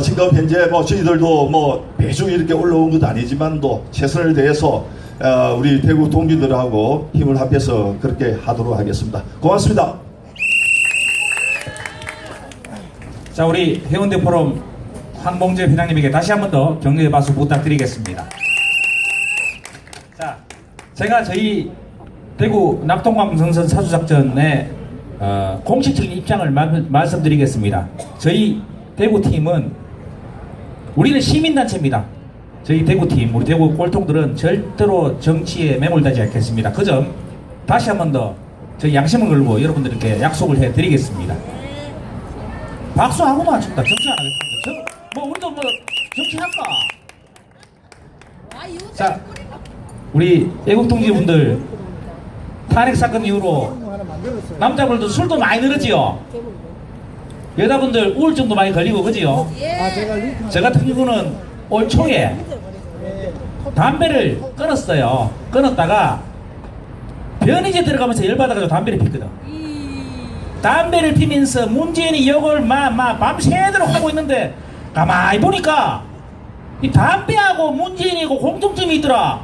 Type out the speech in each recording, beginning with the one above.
지금 현재 뭐 저희들도 뭐 매주 이렇게 올라온 것도 아니지만 또 최선을 다해서 우리 대구 동지들하고 힘을 합해서 그렇게 하도록 하겠습니다. 고맙습니다. 자, 우리 해운대 포럼 황봉재 회장님에게 다시 한 번 더 격려의 박수 부탁드리겠습니다. 자, 제가 저희 대구 낙동강 정선 사수작전의 공식적인 입장을 말씀드리겠습니다. 저희 대구팀은 우리는 시민단체입니다. 저희 대구팀, 우리 대구 꼴통들은 절대로 정치에 매몰되지 않겠습니다. 그 점 다시 한 번 더 저희 양심을 걸고 여러분들께 약속을 해드리겠습니다. 박수하고도 안 춥다. 정치 안 하겠습니다. 우리도 정치할까? 자, 우리 애국동지분들 탄핵사건 이후로 남자분들도 술도 많이 늘었지요. 여자분들 우울증도 많이 걸리고 그지요. 저 같은 경우는 올 초에 담배를 끊었어요. 끊었다가 변이제 들어가면서 열받아가지고 담배를 피거든. 담배를 피면서 문재인이 욕을 밤새도록 하고 있는데 가만히 보니까 이 담배하고 문재인이고 공통점이 있더라.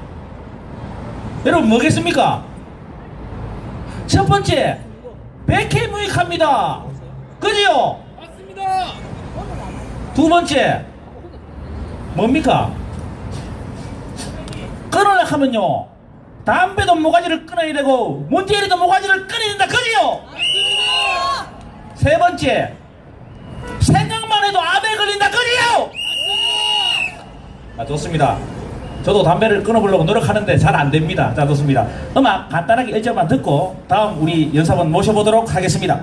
여러분 뭐겠습니까? 첫 번째, 백해무익합니다. 그지요? 맞습니다. 두 번째, 뭡니까? 끊으려 하면요, 담배도 모가지를 끊어야 되고 문재인이도 모가지를 끊어야 된다. 그지요? 맞습니다. 세 번째, 생각만 해도 암에 걸린다. 그지요? 맞습니다. 좋습니다. 저도 담배를 끊어보려고 노력하는데 잘 안됩니다. 자, 좋습니다. 음악 간단하게 1절만 듣고 다음 우리 연사분 모셔보도록 하겠습니다.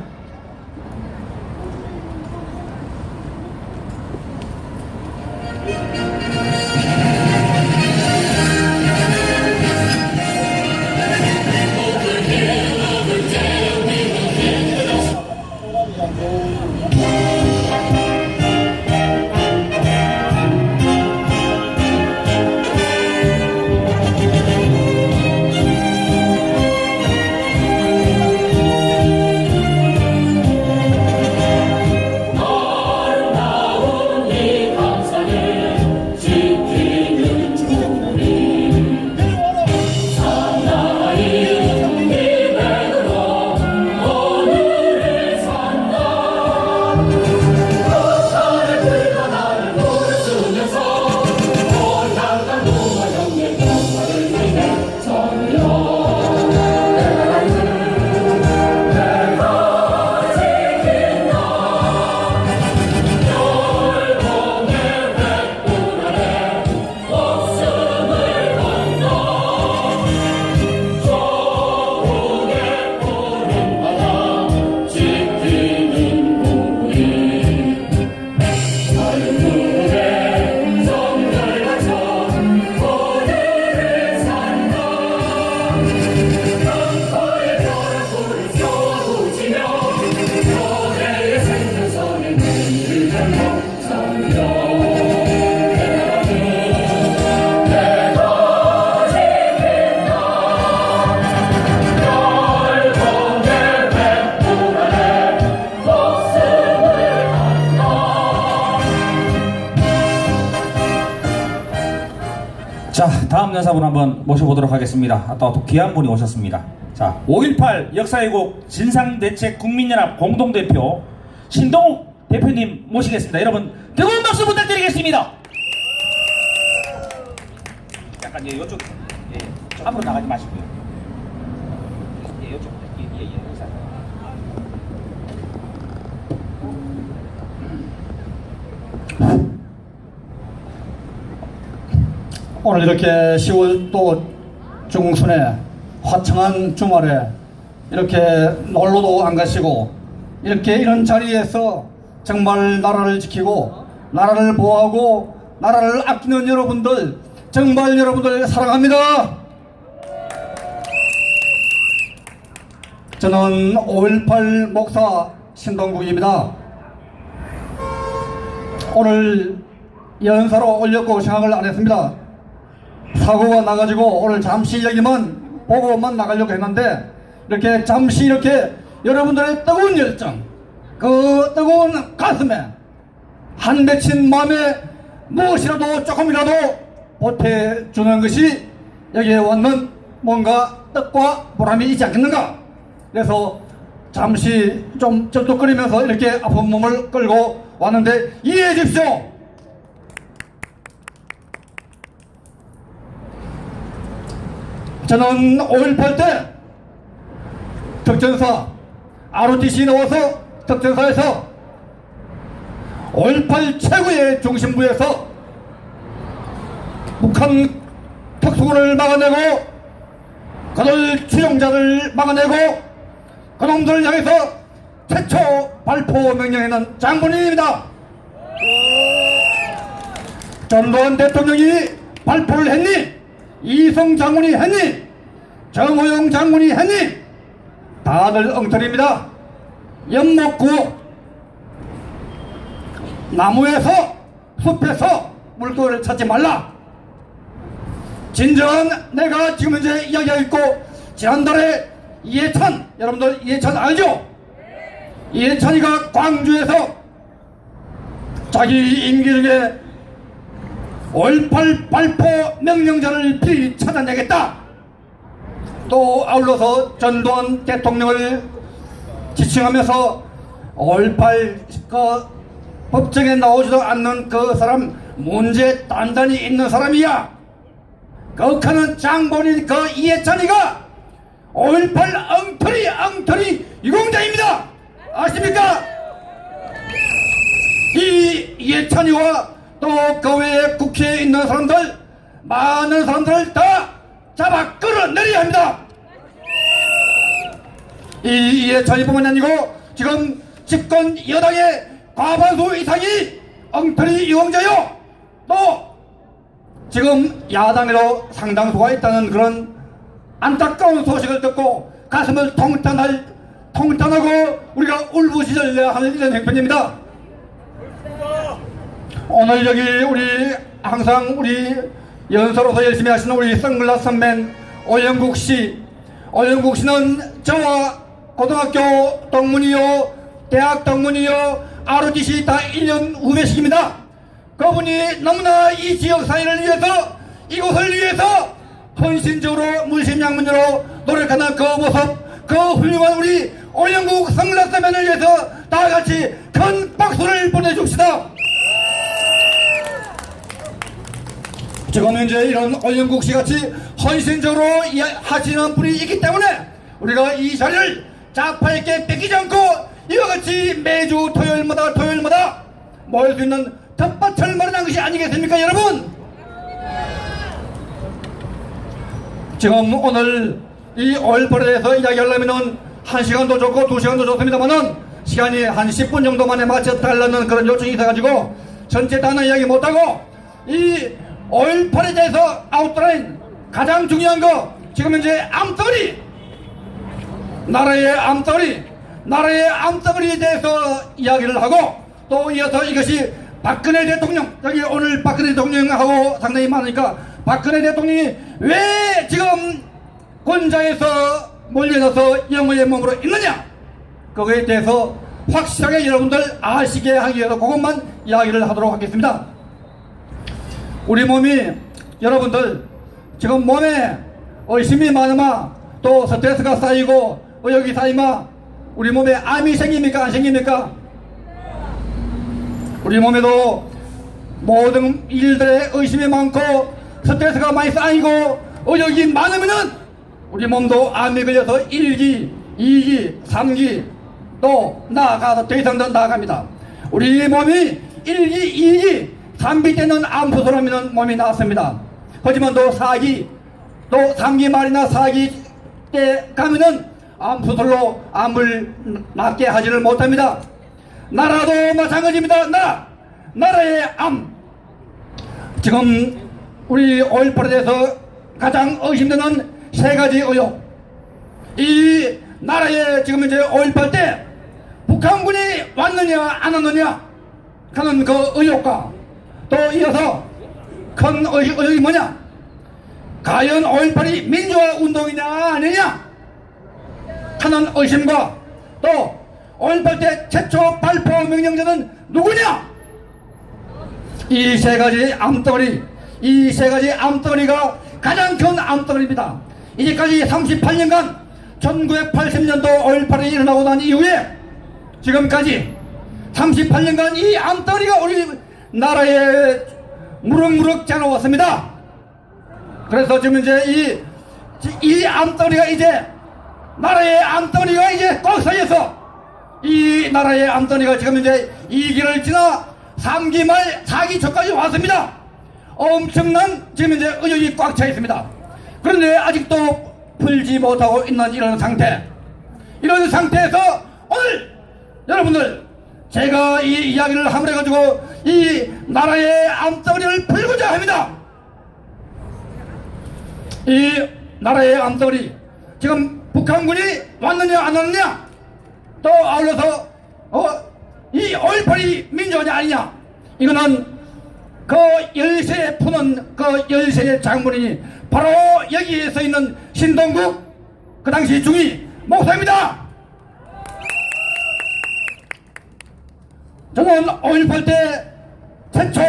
자, 다음 연사분 한번 모셔보도록 하겠습니다. 또 귀한 분이 오셨습니다. 자, 5.18 역사왜곡 진상대책 국민연합 공동대표 신동욱 대표님 모시겠습니다. 여러분 뜨거운 박수 부탁드리겠습니다. 약간 이쪽 앞으로 나가지 마시고요. 이쪽 의사. 오늘 이렇게 10월 또 중순에 화창한 주말에 이렇게 놀러도 안 가시고 이렇게 이런 자리에서 정말 나라를 지키고 나라를 보호하고 나라를 아끼는 여러분들 정말 여러분들 사랑합니다. 저는 5.18 목사 신동국입니다. 오늘 연사로 올렸고 생각을 안 했습니다. 사고가 나가지고 오늘 잠시 여기만 보고만 나가려고 했는데 이렇게 잠시 이렇게 여러분들의 뜨거운 열정, 그 뜨거운 가슴에 한 맺힌 마음에 무엇이라도 조금이라도 보태주는 것이 여기에 왔는 뭔가 뜻과 보람이 있지 않겠는가. 그래서 잠시 좀 쩔뚝거리면서 이렇게 아픈 몸을 끌고 왔는데 이해해 주십시오. 저는 5.18 때 특전사 ROTC 나와서 특전사에서 5.18 최고의 중심부에서 북한 특수군을 막아내고 그들 추종자를 막아내고 그놈들을 향해서 최초 발포 명령하는 장군입니다. 전두환 대통령이 발포를 했니? 이성 장군이 했니? 정호영 장군이 했니? 다들 엉터리입니다. 엿먹고 나무에서 숲에서 물고기를 찾지 말라. 진정한 내가 지금 현재 이야기하고 있고 지난달에 이해찬, 여러분들 이해찬 알죠? 이해찬이가 광주에서 자기 임기 중에 5.18 발포 명령자를 필히 찾아내겠다. 또 아울러서 전두환 대통령을 지칭하면서 5.18 법정에 나오지도 않는 그 사람 문제 단단히 있는 사람이야. 극하는 장본인 그 이해찬이가 5.18 엉터리 유공자입니다. 아십니까? 이 이해찬이와 또 그 외에 국회에 있는 사람들, 많은 사람들을 다 잡아 끌어내려야 합니다. 이 이해찬이뿐만 아니고 지금 집권 여당의 과반수 이상이 엉터리 유공자요. 또 지금 야당에도 상당수가 있다는 그런 안타까운 소식을 듣고 가슴을 통탄하고 우리가 울부짖어야 하는 이런 행편입니다. 오늘 여기 우리 항상 우리 연서로서 열심히 하시는 우리 선글라스 선맨 오영국 씨, 오영국 씨는 저와 고등학교 동문이요, 대학 동문이요, ROTC 다 1년 후배식입니다. 그분이 너무나 이 지역 사회를 위해서, 이곳을 위해서 헌신적으로 물심양면으로 노력하는 그 모습, 그 훌륭한 우리 오영국 선글라스맨을 위해서 다 같이 큰 박수를 보내줍시다. 지금 현재 이런 오영국 씨 같이 헌신적으로 하시는 분이 있기 때문에 우리가 이 자리를 자파에게 뺏기지 않고 이와 같이 매주 토요일마다 모일 수 있는 텃밭을 마련한 것이 아니겠습니까, 여러분? 지금 오늘 이 5.18에 대해서 이야기하려면은 1시간도 좋고 2시간도 좋습니다만은 시간이 한 10분 정도 만에 맞춰달라는 그런 요청이 있어가지고 전체 다는 이야기 못하고 이 5.18에 대해서 아웃라인 가장 중요한 거 지금 현재 암덩어리, 나라의 암덩어리에 대해서 이야기를 하고 또 이어서 이것이 박근혜 대통령, 여기 오늘 박근혜 대통령하고 상당히 많으니까 박근혜 대통령이 왜 지금 권좌에서 몰려나서 영어의 몸으로 있느냐, 그거에 대해서 확실하게 여러분들 아시게 하기 위해서 그것만 이야기를 하도록 하겠습니다. 우리 몸이 여러분들 지금 몸에 의심이 많으마, 또 스트레스가 쌓이고 의욕이 쌓이마 우리 몸에 암이 생깁니까, 안 생깁니까? 우리 몸에도 모든 일들에 의심이 많고 스트레스가 많이 쌓이고 의욕이 많으면은 우리 몸도 암에 걸려서 1기, 2기, 3기 또 나아가서 더 이상 더 나아갑니다. 우리 몸이 1기, 2기, 3기 때는 암수술하면 몸이 나았습니다. 하지만 또 4기, 또 3기 말이나 4기 때 가면은 암수술로 암을 낫게 하지를 못합니다. 나라도 마찬가지입니다. 나라의 암. 지금 우리 5.18에 대해서 가장 의심되는 3가지 의혹. 이 나라에 지금 이제 5.18 때 북한군이 왔느냐 안 왔느냐 하는 그 의혹과 또 이어서 큰 의혹이 뭐냐, 과연 5.18이 민주화 운동이냐 아니냐 하는 의심과 또 5.18 때 최초 발포 명령자는 누구냐 이 세 가지 암덩어리, 이 세 가지 암덩어리가 가장 큰 암덩어리입니다. 이제까지 38년간 1980년도 5.18이 일어나고 난 이후에 지금까지 38년간 이 암덩어리가 우리 나라에 무럭무럭 자라왔습니다. 그래서 지금 이제 이 암덩어리가 이제 나라의 암덩어리가 이제 꽉 쌓여서 이 나라의 암덩어리가 지금 이제 2기를 지나 3기 말 4기 초까지 왔습니다. 엄청난 지금 이제 의욕이 꽉 차 있습니다. 그런데 아직도 풀지 못하고 있는 이런 상태, 이런 상태에서 오늘 여러분들 제가 이 이야기를 함으로 해가지고 이 나라의 암덩어리를 풀고자 합니다. 이 나라의 암덩어리, 지금 북한군이 왔느냐 안 왔느냐, 또 아울러서 이 5.18이 민주화냐 아니냐, 이거는 그 열세에 푸는 그 열세의 장본인이 바로 여기에 서 있는 신동국 그 당시 중위 목사입니다. 저는 5.18 때 최초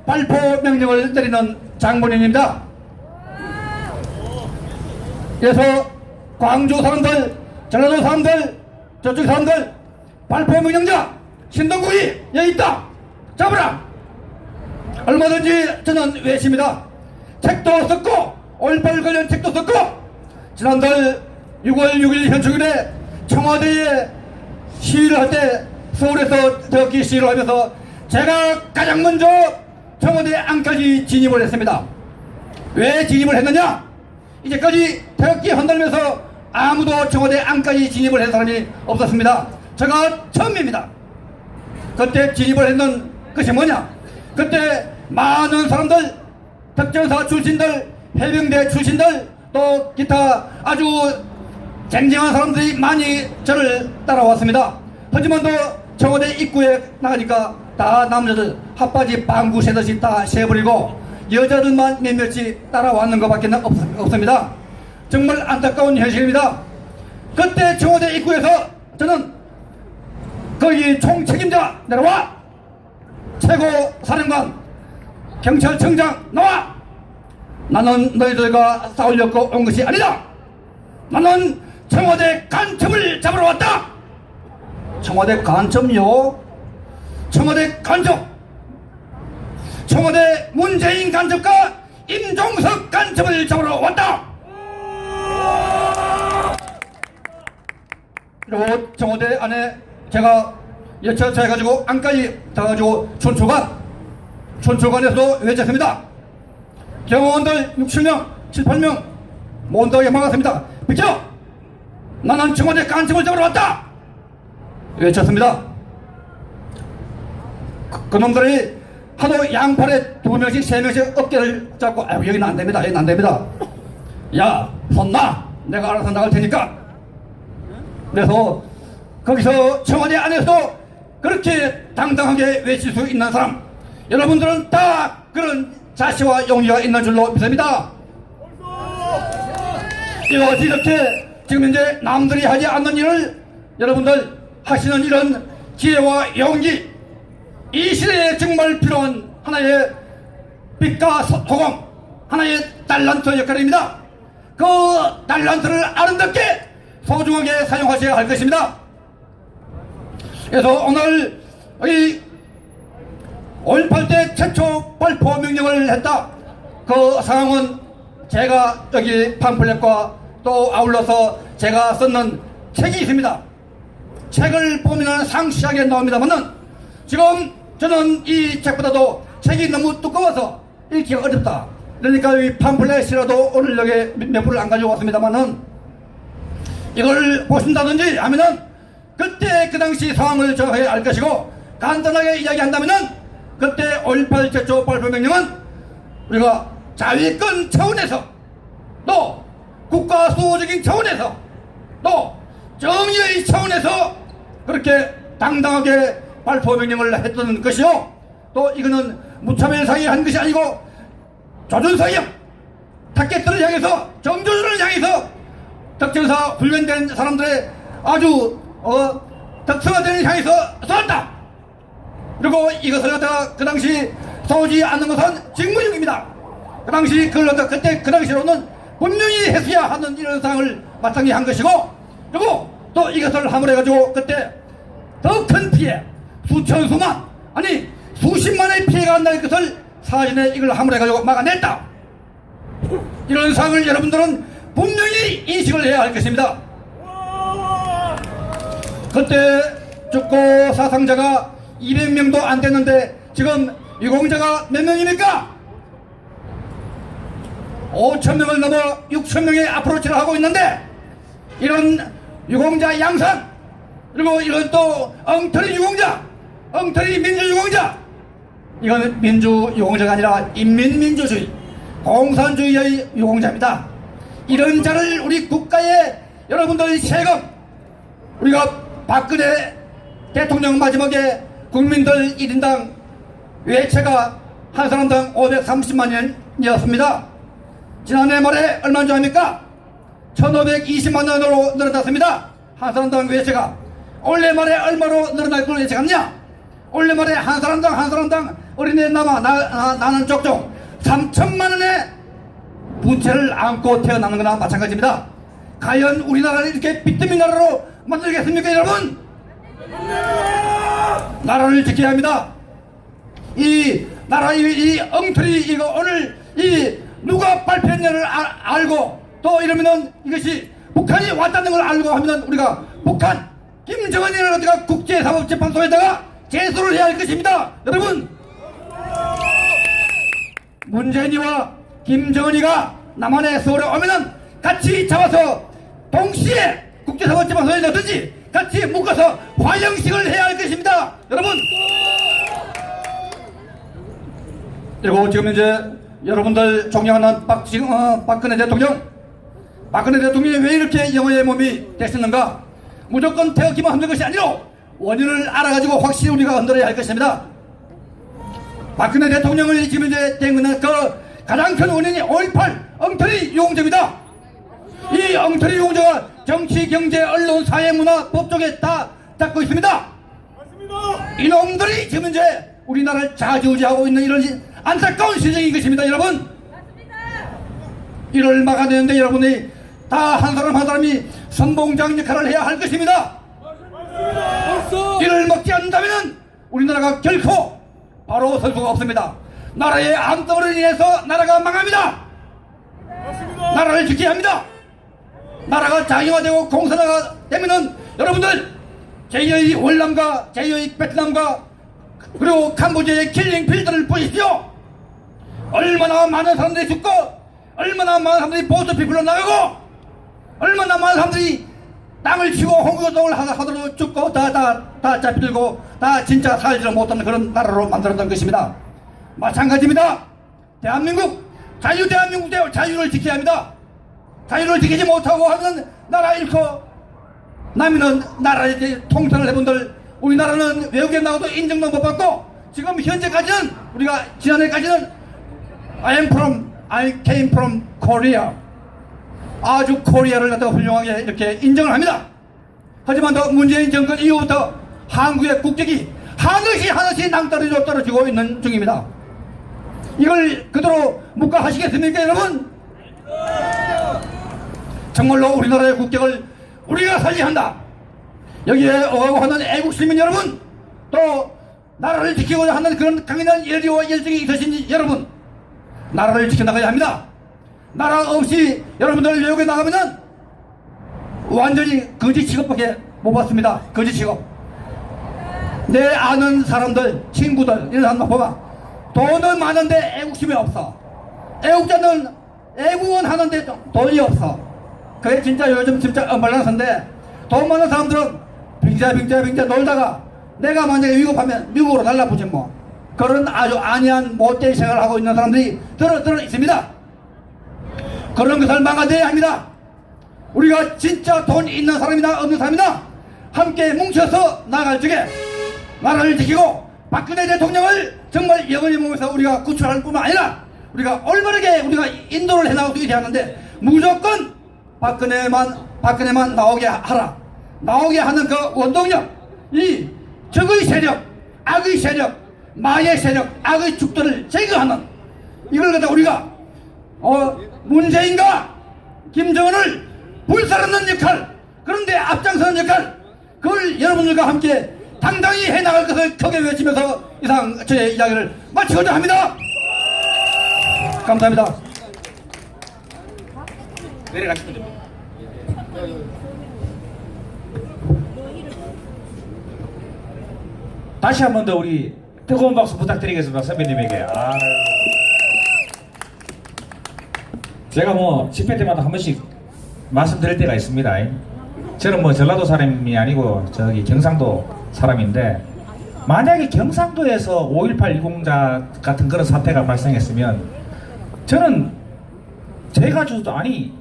발포 명령을 내리는 장본인입니다. 그래서 광주 사람들, 전라도 사람들, 저쪽 사람들, 발포 명령자 신동국이 여기 있다, 잡으라. 얼마든지 저는 외칩니다. 책도 썼고 5.18 관련 책도 썼고, 지난달 6월 6일 현충일에 청와대에 시위를 할 때 서울에서 저기 시위를 하면서 제가 가장 먼저 청와대 안까지 진입을 했습니다. 왜 진입을 했느냐? 이제까지 태극기 흔들면서 아무도 청와대 안까지 진입을 한 사람이 없었습니다. 제가 처음입니다. 그때 진입을 했는 것이 뭐냐? 그때 많은 사람들, 특전사 출신들, 해병대 출신들, 또 기타 아주 쟁쟁한 사람들이 많이 저를 따라왔습니다. 하지만도 청와대 입구에 나가니까 다 남자들 핫바지 방구 새듯이 다 세버리고 여자들만 몇몇이 따라왔는 것밖에 없습니다. 정말 안타까운 현실입니다. 그때 청와대 입구에서 저는 거기 총책임자 내려와, 최고 사령관, 경찰청장 나와, 나는 너희들과 싸우려고 온 것이 아니다. 나는 청와대 간첩을 잡으러 왔다. 청와대 간첩요? 청와대 간첩, 청와대 문재인 간첩과 임종석 간첩을 잡으러 왔다. 그리고 청와대 안에 제가 여차저차 해가지고 안까지 가가지고 촌초관에서도 외쳤습니다. 경호원들 6, 7명, 7, 8명 몬덕에 막았습니다. 비켜! 나는 청와대 간첩을 잡으러 왔다! 외쳤습니다. 그놈들이 하도 양팔에 2명씩 3명씩 어깨를 잡고, 아유 여기는 안됩니다, 여기는 안됩니다. 야 손 놔, 내가 알아서 나갈 테니까. 그래서 거기서 청와대 안에서도 그렇게 당당하게 외칠 수 있는 사람, 여러분들은 다 그런 자세와 용기가 있는 줄로 믿습니다. 이것이 이렇게 지금 이제 남들이 하지 않는 일을 여러분들 하시는 이런 지혜와 용기, 이 시대에 정말 필요한 하나의 빛과 소금, 하나의 달란트 역할입니다. 그 달란트를 아름답게 소중하게 사용하셔야 할 것입니다. 그래서 오늘 이 5.18 때 최초 발포 명령을 했다. 그 상황은 제가 여기 팜플렛과 또 아울러서 제가 썼는 책이 있습니다. 책을 보면 상시하게 나옵니다만은 지금 저는 이 책보다도 책이 너무 두꺼워서 읽기가 어렵다. 그러니까 이 팜플렛이라도 오늘 여기 몇 부를 안 가지고 왔습니다만은 이걸 보신다든지 하면은 그때 그 당시 상황을 정확하게 알 것이고, 간단하게 이야기한다면은 그때 5.18 최초 발포 명령은 우리가 자위권 차원에서, 또 국가 수호적인 차원에서, 또 정의의 차원에서 그렇게 당당하게 발포 명령을 했던 것이요, 또 이거는 무차별사에 한 것이 아니고 조준사형, 타겟들을 향해서, 정조준을 향해서 특전사 훈련된 사람들의 아주 특성화되는 향해서 쏘았다. 그리고 이것을 갖다가 그 당시 쏘지 않는 것은 직무유기입니다. 그 당시 그때 그 당시로는 분명히 했어야 하는 이런 상황을 마땅히 한 것이고, 그리고 또 이것을 함으로 해가지고 그때 더 큰 피해, 수천 수만 아니 수십만의 피해가 날 것을 사전에 이걸 함으로 해가지고 막아냈다. 이런 상황을 여러분들은 분명히 인식을 해야 할 것입니다. 그때 죽고 사상자가 200명도 안 됐는데 지금 유공자가 몇 명입니까? 5,000명을 넘어 6,000명의 앞으로치를 하고 있는데, 이런 유공자 양산, 그리고 이런 또 엉터리 유공자, 엉터리 민주유공자, 이건 민주유공자가 아니라 인민민주주의, 공산주의의 유공자입니다. 이런 자를 우리 국가의 여러분들 세금, 우리가 박근혜 대통령 마지막에 국민들 1인당 외채가 한 사람당 530만 원이었습니다. 지난해 말에 얼마인 줄 아십니까? 1520만 원으로 늘어났습니다. 한 사람당 외채가. 올해 말에 얼마로 늘어날 걸로 예측하느냐? 올해 말에 한 사람당 어린애 나는 족족 3천만 원의 분채를 안고 태어나는 거나 마찬가지입니다. 과연 우리나라를 이렇게 비트민 나라로 만들겠습니까, 여러분? 나라를 지켜야 합니다. 이 나라 이 엉터리 이거 오늘 이 누가 발표했냐를 알고 또 이러면은 이것이 북한이 왔다는 걸 알고 하면은 우리가 북한 김정은이를 어디가 국제사법재판소에다가 제소를 해야 할 것입니다. 여러분, 문재인이와 김정은이가 남한에 서울에 오면은 같이 잡아서 동시에 국제사법재판소에 넣든지 같이 묶어서 화형식을 해야 할 것입니다. 여러분, 그리고 지금 이제 여러분들 존경하는 박근혜 대통령이 왜 이렇게 영어의 몸이 됐었는가? 무조건 태극기만 흔들 것이 아니라 원인을 알아가지고 확실히 우리가 흔들어야 할 것입니다. 박근혜 대통령을 지금 이제 된 것은 그 가장 큰 원인이 5.18 엉터리 유공자입니다. 이 엉터리 유공자가 정치, 경제, 언론, 사회, 문화, 법 쪽에 다 잡고 있습니다. 이놈들이 지금 이제 우리나라를 좌지우지하고 있는 이런 안타까운 실정인 것입니다, 여러분. 이를 막아내는데 여러분이 다 한 사람 한 사람이 선봉장 역할을 해야 할 것입니다. 이를 먹지 않는다면 우리나라가 결코 바로 설 수가 없습니다. 나라의 암덩어리로 인해서 나라가 망합니다. 나라를 지켜야 합니다. 나라가 자유화되고 공산화가 되면은 여러분들 제2의 월남과 제2의 베트남과 그리고 캄보디아의 킬링필드를 보십시오. 얼마나 많은 사람들이 죽고 얼마나 많은 사람들이 보트피플로 나가고 얼마나 많은 사람들이 땅을 치고 홍구동을 하더라도 죽고 다 잡히들고 다 진짜 살지를 못하는 그런 나라로 만들었던 것입니다. 마찬가지입니다. 대한민국 자유를 지켜야 합니다. 자유를 지키지 못하고 하면 나라 잃고 나면은 나라에 통탄을 해본들 우리나라는 외국에 나가도 인정도 못 받고 지금 현재까지는 우리가 지난해까지는 I came from Korea 아주 코리아를 갖다가 훌륭하게 이렇게 인정을 합니다. 하지만 더 문재인 정권 이후부터 한국의 국적이 하늘시 낭떠러지로 떨어지고 있는 중입니다. 이걸 그대로 묵과하시겠습니까, 여러분? 정말로 우리나라의 국적을 우리가 살려야 한다. 여기에 오가고 하는 애국시민 여러분, 또 나라를 지키고자 하는 그런 강인한 열의와 열정이 있으신 여러분, 나라를 지켜나가야 합니다. 나라 없이 여러분들 외국에 나가면은 완전히 거지 취급밖에 못 받습니다. 거지 취급. 내 아는 사람들, 친구들 이런 사람들 봐봐. 돈은 많은데 애국심이 없어. 애국자는 애국은 하는데 돈이 없어. 그게 진짜 요즘 진짜 언밸런스인데, 돈 많은 사람들은 빙자 놀다가 내가 만약에 위급하면 미국으로 날라붙지 뭐. 그런 아주 안이한 못된 생각을 하고 있는 사람들이 들어 있습니다. 그런 것을 막아내야 합니다. 우리가 진짜 돈 있는 사람이나 없는 사람이나 함께 뭉쳐서 나갈 적에 나라를 지키고 박근혜 대통령을 정말 영원히 몸에서 우리가 구출할 뿐만 아니라 우리가 올바르게 우리가 인도를 해나가고 있어야 하는데 무조건 박근혜만 나오게 하라. 나오게 하는 그 원동력, 이 적의 세력, 악의 세력, 마의 세력, 악의 죽들을 제거하는 이걸 갖다 우리가 문재인과 김정은을 불살르는 역할, 그런데 앞장서는 역할, 그걸 여러분들과 함께 당당히 해나갈 것을 크게 외치면서 이상 저의 이야기를 마치고자 합니다. 감사합니다. 내려가시면 됩니다. 다시 한 번 더 우리 뜨거운 박수 부탁드리겠습니다. 선배님에게. 제가 뭐 집회 때마다 한 번씩 말씀드릴 때가 있습니다. 저는 뭐 전라도 사람이 아니고 저기 경상도 사람인데, 만약에 경상도에서 5.18 유공자 같은 그런 사태가 발생했으면 저는 제가 주도 아니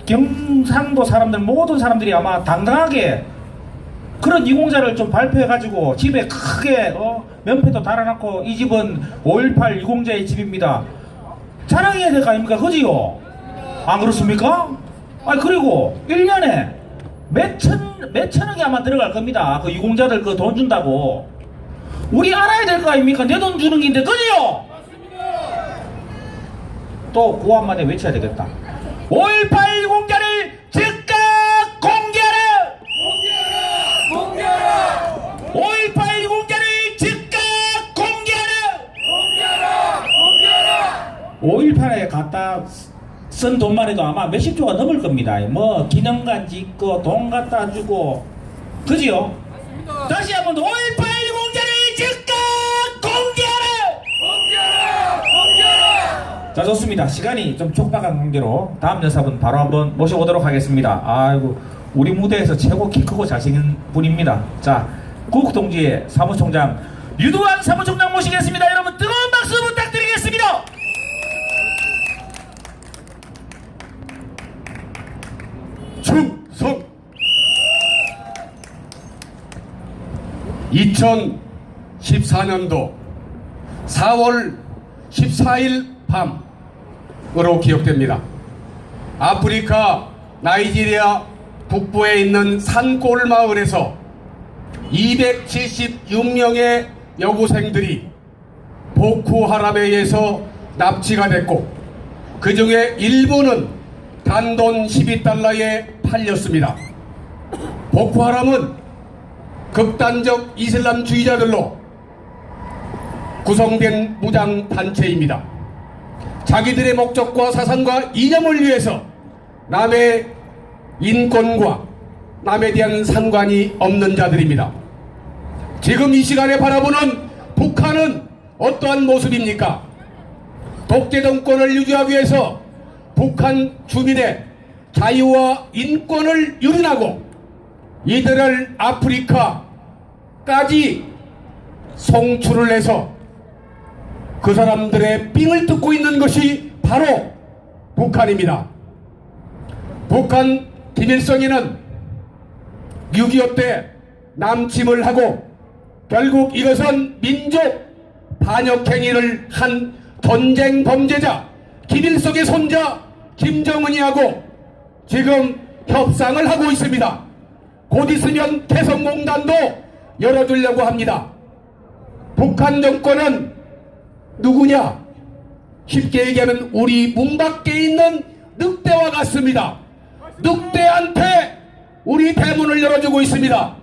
경상도 사람들 모든 사람들이 아마 당당하게 그런 유공자를 좀 발표해가지고 집에 크게 면패도 달아놓고 이 집은 5.18 유공자의 집입니다 자랑해야 될 거 아닙니까? 그지요? 안 그렇습니까? 아니 그리고 1년에 몇 천억이 아마 들어갈 겁니다. 그 유공자들 그 돈 준다고. 우리 알아야 될 거 아닙니까? 내 돈 주는 긴데, 그지요? 또 구호 한마디 외쳐야 되겠다. 5.18 유공자를 즉각 공개하라! 공개하라! 5.18 유공자를 즉각 공개하라! 공개하라! 5.18에 갖다 쓴 돈만 해도 아마 몇십 조가 넘을 겁니다. 뭐 기념관 짓고 돈 갖다 주고, 그지요? 다시 한 번 더 5.18 유공자를 즉각 공개하라! 공개하라! 공개하라! 자, 좋습니다. 시간이 좀 촉박한 관계로 다음 여사분 바로 한번 모셔보도록 하겠습니다. 아이고, 우리 무대에서 최고 키 크고 잘생긴 분입니다. 자, 구국동지의 사무총장 류두환 사무총장 모시겠습니다. 여러분 뜨거운 박수 부탁드리겠습니다. 충성! 2014년도 4월 14일 밤으로 기억됩니다. 아프리카 나이지리아 북부에 있는 산골 마을에서 276명의 여고생들이 보코하람에 의해서 납치가 됐고, 그 중에 일부는 단돈 12달러에 팔렸습니다. 보코하람은 극단적 이슬람주의자들로 구성된 무장단체입니다. 자기들의 목적과 사상과 이념을 위해서 남의 인권과 남에 대한 상관이 없는 자들입니다. 지금 이 시간에 바라보는 북한은 어떠한 모습입니까? 독재 정권을 유지하기 위해서 북한 주민의 자유와 인권을 유린하고 이들을 아프리카까지 송출을 해서 그 사람들의 삥을 뜯고 있는 것이 바로 북한입니다. 북한 김일성이는 6.25 때 남침을 하고 결국 이것은 민족 반역행위를 한 전쟁 범죄자 김일성의 손자 김정은이하고 지금 협상을 하고 있습니다. 곧 있으면 개성공단도 열어주려고 합니다. 북한 정권은 누구냐? 쉽게 얘기하면 우리 문 밖에 있는 늑대와 같습니다. 늑대한테 우리 대문을 열어주고 있습니다.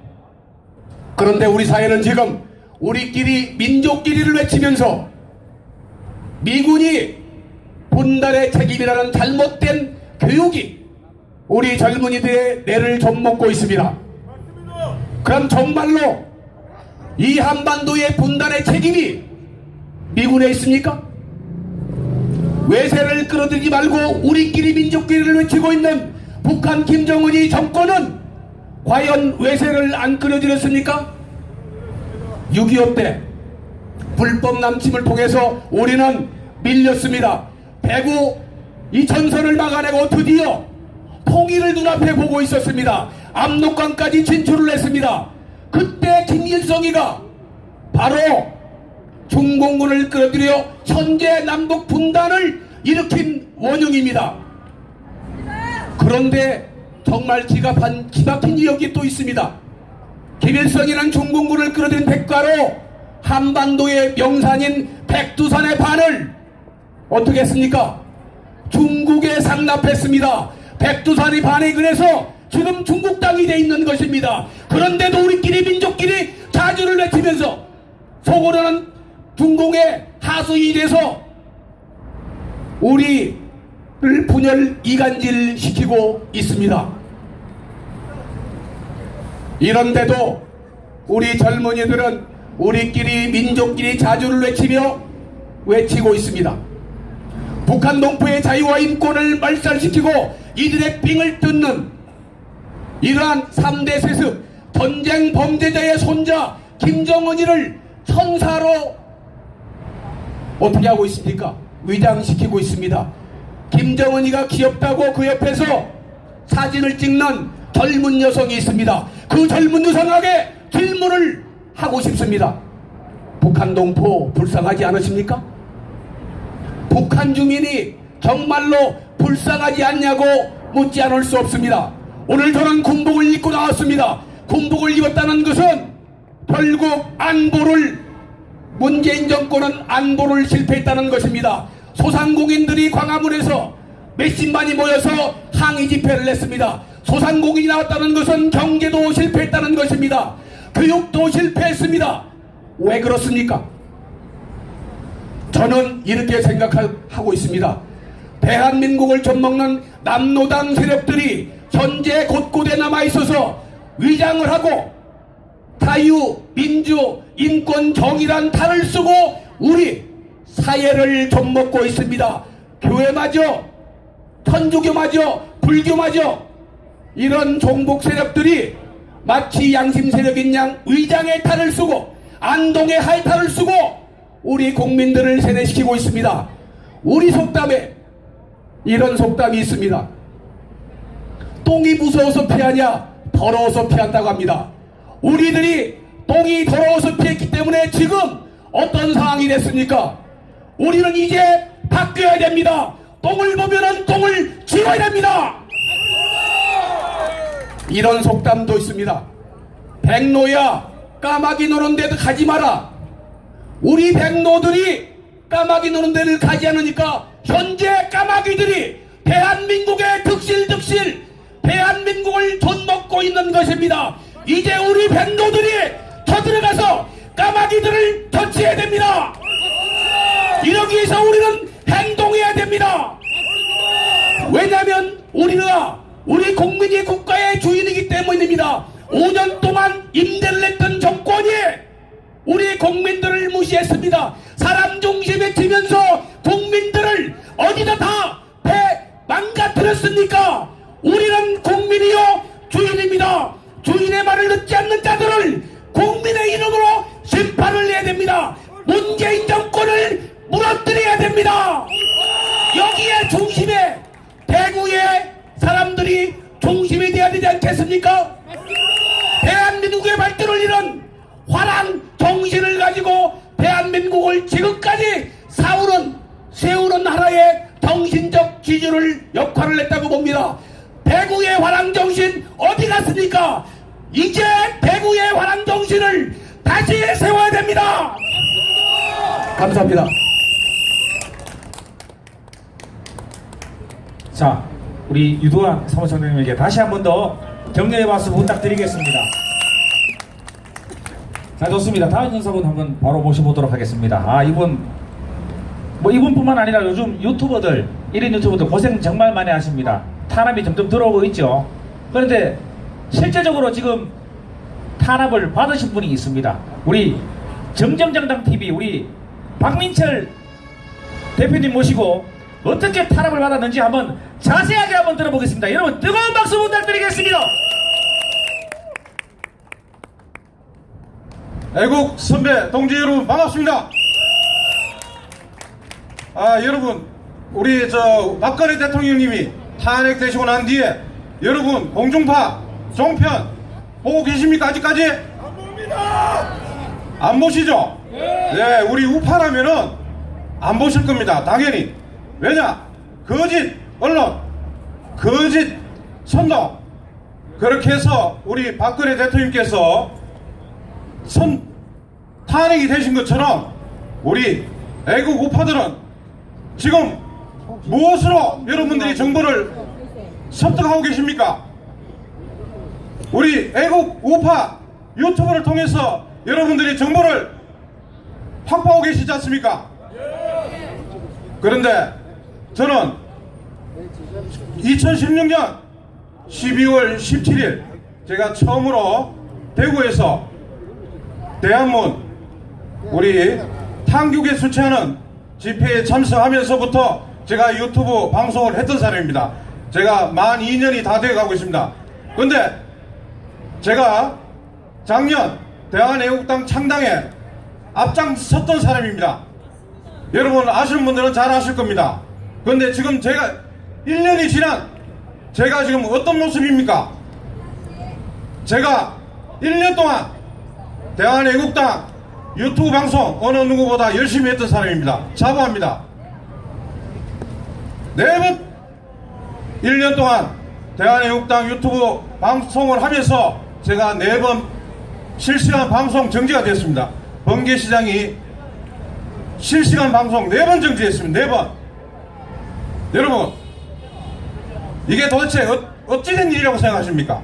그런데 우리 사회는 지금 우리끼리 민족끼리를 외치면서 미군이 분단의 책임이라는 잘못된 교육이 우리 젊은이들의 뇌를 좀 먹고 있습니다. 그럼 정말로 이 한반도의 분단의 책임이 미군에 있습니까? 외세를 끌어들이지 말고 우리끼리 민족끼리를 외치고 있는 북한 김정은이 정권은 과연 외세를 안 끌어들였습니까? 6.25 때 불법 남침을 통해서 우리는 밀렸습니다. 대구 이 전선을 막아내고 드디어 통일을 눈앞에 보고 있었습니다. 압록강까지 진출을 했습니다. 그때 김일성이가 바로 중공군을 끌어들여 현재 남북 분단을 일으킨 원흉입니다. 그런데 정말 기가 막힌 이유가 또 있습니다. 김일성이라는 중공군을 끌어들인 대가로 한반도의 명산인 백두산의 반을 어떻게 했습니까? 중국에 상납했습니다. 백두산이 반에 그래서 지금 중국 땅이 돼 있는 것입니다. 그런데도 우리끼리 민족끼리 자주를 외치면서 속으로는 중공의 하수인이 돼서 우리를 분열 이간질 시키고 있습니다. 이런데도 우리 젊은이들은 우리끼리 민족끼리 자주를 외치고 있습니다. 북한 동포의 자유와 인권을 말살시키고 이들의 삥을 뜯는 이러한 3대 세습 전쟁 범죄자의 손자 김정은이를 천사로 어떻게 하고 있습니까? 위장시키고 있습니다. 김정은이가 귀엽다고 그 옆에서 사진을 찍는 젊은 여성이 있습니다. 그 젊은 여성에게 질문을 하고 싶습니다. 북한 동포 불쌍하지 않으십니까? 북한 주민이 정말로 불쌍하지 않냐고 묻지 않을 수 없습니다. 오늘 저는 군복을 입고 나왔습니다. 군복을 입었다는 것은 결국 문재인 정권은 안보를 실패했다는 것입니다. 소상공인들이 광화문에서 몇십만이 모여서 항의 집회를 했습니다. 소상공인이 나왔다는 것은 경제도 실패했다는 것입니다. 교육도 실패했습니다. 왜 그렇습니까? 저는 이렇게 생각하고 있습니다. 대한민국을 젖먹는 남노당 세력들이 현재 곳곳에 남아있어서 위장을 하고 자유, 민주, 인권, 정의란 탈을 쓰고 우리 사회를 젖먹고 있습니다. 교회마저, 천주교마저, 불교마저 이런 종북 세력들이 마치 양심 세력인 양 위장의 탈을 쓰고 안동의 하이탈을 쓰고 우리 국민들을 세뇌시키고 있습니다. 우리 속담에 이런 속담이 있습니다. 똥이 무서워서 피하냐 더러워서 피한다고 합니다. 우리들이 똥이 더러워서 피했기 때문에 지금 어떤 상황이 됐습니까? 우리는 이제 바뀌어야 됩니다. 똥을 보면은 똥을 지워야 됩니다. 이런 속담도 있습니다. 백로야 까마귀 노는 데도 가지 마라. 우리 백로들이 까마귀 노는 데를 가지 않으니까 현재 까마귀들이 대한민국의 득실득실 대한민국을 존먹고 있는 것입니다. 이제 우리 백로들이 쳐들어가서 까마귀들을 터치해야 됩니다. 이러기 위해서 우리는 행동해야 됩니다. 왜냐하면 우리 국민이 국가의 주인이기 때문입니다. 5년 동안 임대를 했던 정권이 우리 국민들을 무시했습니다. 사람 중심에 치면서 국민들을 어디다 다 망가뜨렸습니까? 우리는 국민이요 주인입니다. 주인의 말을 듣지 않는 자들을 국민의 이름으로 심판을 해야 됩니다. 문재인 정권을 무너뜨려야 됩니다. 여기에 중심에 대구의 사람들이 중심이 돼야 되지 않겠습니까? 대한민국의 발전을 이룬 화랑 정신을 가지고 대한민국을 지금까지 세우는 하나의 정신적 지주를 역할을 했다고 봅니다. 대구의 화랑 정신 어디 갔습니까? 이제 대구의 화랑 정신을 다시 세워야 됩니다. 감사합니다. 자, 우리 유도환 사무총장님에게 다시 한 번 더 격려의 박수 부탁드리겠습니다. 자, 좋습니다. 다음 연사분 한번 바로 모셔보도록 하겠습니다. 이분뿐만 아니라 요즘 유튜버들, 1인 유튜버들 고생 정말 많이 하십니다. 탄압이 점점 들어오고 있죠. 그런데 실제적으로 지금 탄압을 받으신 분이 있습니다. 우리 정정정당TV 우리 박민철 대표님 모시고 어떻게 탄압을 받았는지 한번 자세하게 한번 들어보겠습니다. 여러분 뜨거운 박수 부탁드리겠습니다. 애국 선배 동지 여러분 반갑습니다. 여러분 우리 박근혜 대통령님이 탄핵되시고 난 뒤에 여러분 공중파 종편 보고 계십니까? 아직까지? 안 봅니다. 안 보시죠? 네, 우리 우파라면은 안 보실 겁니다. 당연히. 왜냐? 거짓 언론, 거짓 선동. 그렇게 해서 우리 박근혜 대통령께서 탄핵이 되신 것처럼 우리 애국 우파들은 지금 무엇으로 여러분들이 정보를 습득하고 계십니까? 우리 애국 우파 유튜브를 통해서 여러분들이 정보를 확보하고 계시지 않습니까? 그런데 저는 2016년 12월 17일 제가 처음으로 대구에서 대한문 우리 탕규에 수치하는 집회에 참석하면서부터 제가 유튜브 방송을 했던 사람입니다. 제가 만 2년이 다 되어가고 있습니다. 그런데 제가 작년 대한애국당 창당에 앞장섰던 사람입니다. 여러분 아시는 분들은 잘 아실 겁니다. 그런데 지금 제가 1년이 지난 제가 지금 어떤 모습입니까? 제가 1년 동안 대한애국당 유튜브 방송 어느 누구보다 열심히 했던 사람입니다. 자부합니다. 4번 1년 동안 대한애국당 유튜브 방송을 하면서 제가 4번 실시간 방송 정지가 됐습니다. 번개시장이 실시간 방송 4번 정지했습니다. 4번. 여러분 이게 도대체 어찌된 일이라고 생각하십니까?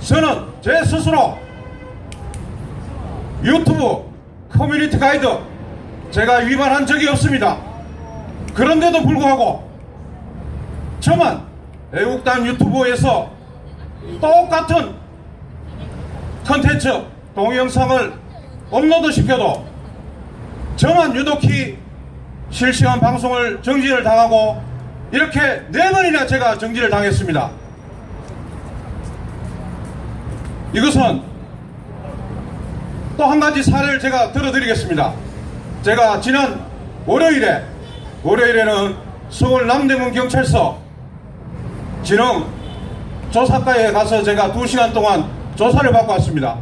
저는 제 스스로 유튜브 커뮤니티 가이드 제가 위반한 적이 없습니다. 그런데도 불구하고 저만 애국당 유튜브에서 똑같은 컨텐츠 동영상을 업로드 시켜도 저만 유독히 실시간 방송을 정지를 당하고 이렇게 4번이나 제가 정지를 당했습니다. 이것은 또 한 가지 사례를 제가 들어드리겠습니다. 제가 지난 월요일에는 서울 남대문 경찰서 진흥 조사과에 가서 제가 2시간 동안 조사를 받고 왔습니다.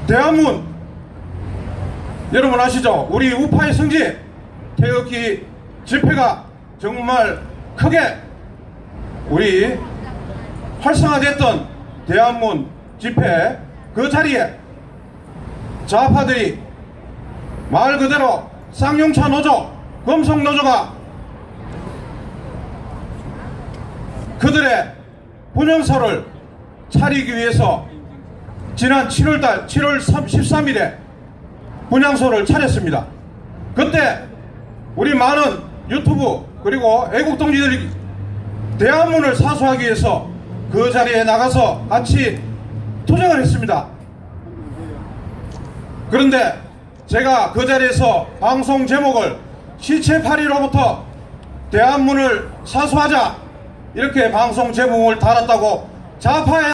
대한문 여러분 아시죠? 우리 우파의 성지 태극기 집회가 정말 크게 우리 활성화됐던 대한문 집회 그 자리에 좌파들이 말 그대로 쌍용차 노조, 금속 노조가 그들의 분향소를 차리기 위해서 지난 7월 13일에 분향소를 차렸습니다. 그때 우리 많은 유튜브 그리고 애국동지들이 대한문을 사수하기 위해서 그 자리에 나가서 같이 투쟁을 했습니다. 그런데 제가 그 자리에서 방송 제목을 시체파리로부터 대한문을 사수하자 이렇게 방송 제목을 달았다고 좌파의